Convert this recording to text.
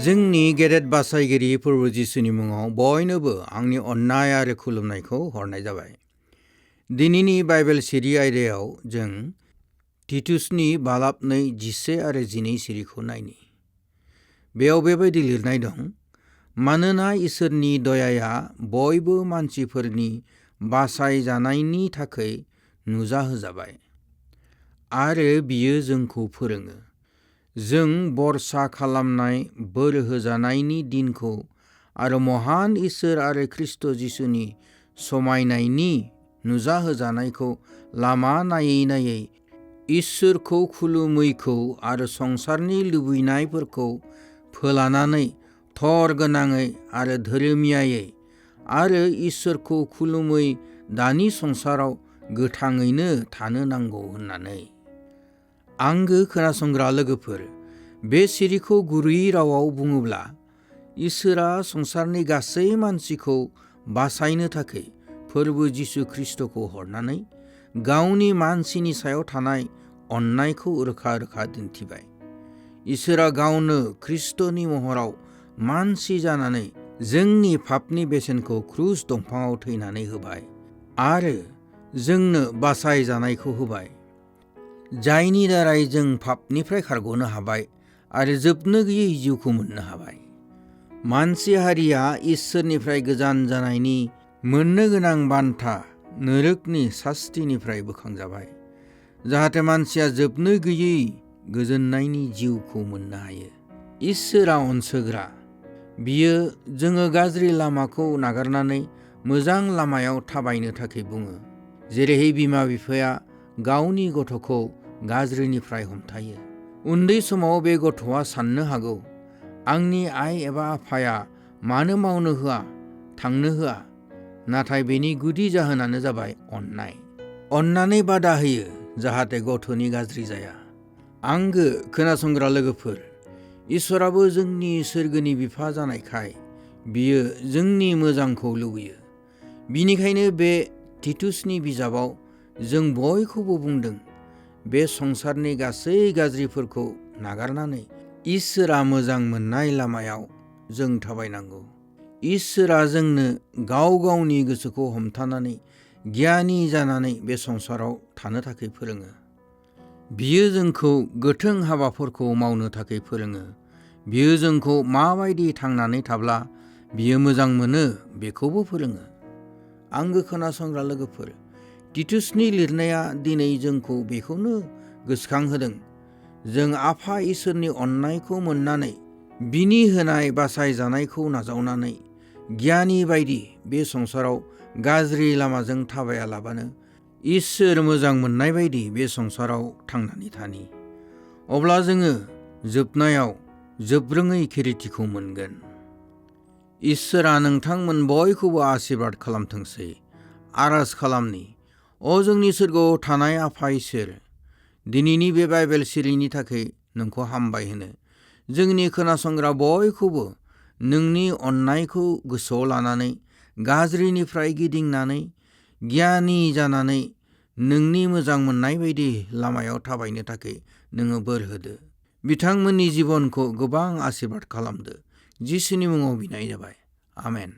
जोंनि गेदेर बासायगिरि प्रभु जिसुनि मुङाव बयनोबो आंनि अननाय आरो खुलुमनायखौ हरनाय जाबाय। दिनैनि बाइबेल सिरि आयदायाव जों तितुसनि बालाब 2:11 आरो 12 सिरिखौ नायनि। बेयाव बेबायदि लिरनाय दं, मानोना इसोरनि दयाया बयबो मानसिफोरनि बासायजानायनि थाखाय नुजाहोजाबाय आरो बियो जोंखौ फोरोङो। जों बरसा खालामनाय बोर होजानायनि दिनखौ आरो महान इसोर आरो ख्रिस्ट' जिसुनि समायनायनि नुजाहोजानायखौ लामा नायै नायै इसोरखौ खुलुमैखौ आरो संसारनि लुबैनायफोरखौ फोलानानै थर गोनाङै आरो धोरोमियायै आरो इसोरखौ खुलुमै दानि संसाराव गोथाङैनो थानो नांगौ होननानै। आंगो खोनासंग्रा लोगोफोर, बे सिरिखौ गुरै रावाव बुङोब्ला इसोरा संसारनि गासै मानसिखौ बासायनो थाखाय फोरबो जिसु ख्रिस्ट'खौ हरनानै गावनि मानसिनि सायाव थानाय अननायखौ रोखा रोखा दिन्थिबाय। इसोरा गावनो ख्रिस्ट'नि महराव मानसि जानानै जोंनि पापनि बेसेनखौ क्रुस दंफाङाव थैनानै होबाय आरो जोंनो बासायजानायखौ होबाय, जायनि दारै जों पापनिफ्राय खारग'नो हाबाय आरो जोबनो गैयै जिउखौ मोननो हाबाय। मानसि हारिया इसोरनिफ्राय गोजान जानायनि मोननो गोनां बान्था नोरोखनि सास्तिनिफ्राय बोखांजाबाय, जाहाथे मानसिया जोबनो गैयै गोजोननायनि जिउखौ मोननो हायो। इसोरा अनसोग्रा। बियो जोङो गाज्रि लामाखौ नागारनानै मोजां लामायाव थाबायनो थाखाय बुङो, जेरैहाय बिमा बिफाया गावनि गथ'खौ गाज्रिनिफ्राय हमथायो। उन्दै समाव बे गथ'आ साननो हागौ, आंनि आइ एबा आफाया मानो मावनो होआ, थांनो होआ, नाथाय बेनि गुदि जाहोनानो जाबाय अननाय। अननानै बादा होयो जाहाथे गथ'नि गाज्रि जाया। आंगो खोनासंग्रा लोगोफोर, इसोराबो जोंनि सोरगोनि बिफा जानायखाय बियो जोंनि मोजांखौ लुबैयो। बिनिखायनो बे तितुसनि बिजाबाव जों बयखौबो बुंदों, बे संसारनि गासै गाज्रिफोरखौ नागारनानै इसोरा मोजां मोननाय लामायाव जों थाबायनांगौ। इसोरा जोंनो गाव गावनि गोसोखौ हमथानानै गियानि जानानै बे संसाराव थानो थाखाय फोरोङो। बियो जोंखौ गोथों हाबाफोरखौ मावनो थाखाय फोरोङो। बियो जोंखौ माबायदि थांनानै थाब्ला बियो मोजां मोनो बेखौबो फोरोङो। आंगो खोनासंग्रा लोगोफोर, तितुसनि लिरनाया दिनै जोंखौ बेखौनो गोसोखांहोदों, जों आफा इसोरनि अननायखौ मोननानै बिनि होनाय बासायजानायखौ नाजावनानै गियानि बायदि बे संसाराव गाज्रि लामाजों थाबायालाबानो इसोर मोजां मोननाय बायदि बे संसाराव थांनानै थानि। अब्ला जोङो जोबनायाव जोबरोङै खेरिथिखौ मोनगोन। इसोरा नोंथांमोन बयखौबो आशीर्बाद खालामथोंसै। आरज खालामनि। अ जोंनि सोरगोआव थानाय आफा इसोर, दिनैनि बे बाइबेल सिरिनि थाखाय नोंखौ हामबाय होनो। जोंनि खोनासंग्रा बयखौबो नोंनि अननायखौ गोसोआव लानानै गाज्रिनिफ्राय गिदिंनानै गियानि जानानै नोंनि मोजां मोननाय बायदि लामायाव थाबायनो थाखाय नोङो बोर होदो। बिथांमोननि जिबनखौ गोबां आशीर्बाद खालामदो। जिसुनि मुङाव बिनाय जाबाय। आमेन।